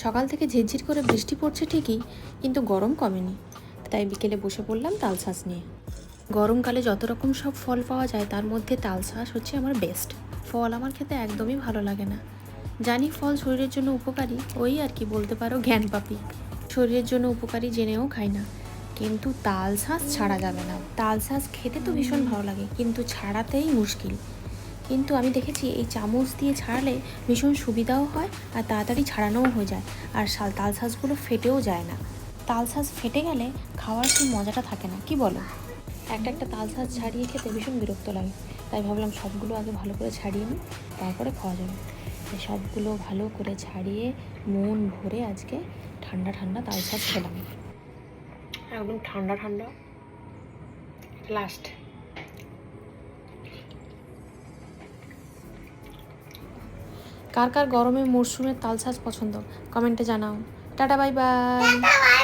সকাল থেকে ঝিরঝির করে বৃষ্টি পড়ছে ঠিকই, কিন্তু গরম কমেনি। তাই বিকেলে বসে পড়লাম তালশাঁস নিয়ে। গরমকালে যত রকম সব ফল পাওয়া যায় তার মধ্যে তালশাঁস হচ্ছে আমার বেস্ট। ফল আমার খেতে একদমই ভালো লাগে না। জানি ফল শরীরের জন্য উপকারী, ওই আর কি বলতে পারো জ্ঞান পাপি। শরীরের জন্য উপকারী জেনেও খাই না, কিন্তু তালশাঁস ছাড়া যাবে না। তালশাঁস খেতে তো ভীষণ ভালো লাগে, কিন্তু ছাড়াতেই মুশকিল। কিন্তু আমি দেখেছি এই চামচ দিয়ে ছাড়ালে ভীষণ সুবিধাও হয় আর তাড়াতাড়ি ছাড়ানোও হয়ে যায়, আর তালশাঁসগুলো ফেটেও যায় না। তালশাঁস ফেটে গেলে খাওয়ার সেই মজাটা থাকে না, কি বলো? একটা একটা তালশাঁস ছাড়িয়ে খেতে ভীষণ বিরক্ত লাগে। তাই ভাবলাম সবগুলো আগে ভালো করে ছাড়িয়ে নিই, তারপরে খাওয়া যাবে। তাই সবগুলো ভালো করে ছাড়িয়ে মন ভরে আজকে ঠান্ডা ঠান্ডা তালশাঁস খেলাম, একদম ঠান্ডা ঠান্ডা। লাস্ট কার কার গরমের মরশুমের তালশাঁস পছন্দ কমেন্টে জানাও। Tata, bye bye.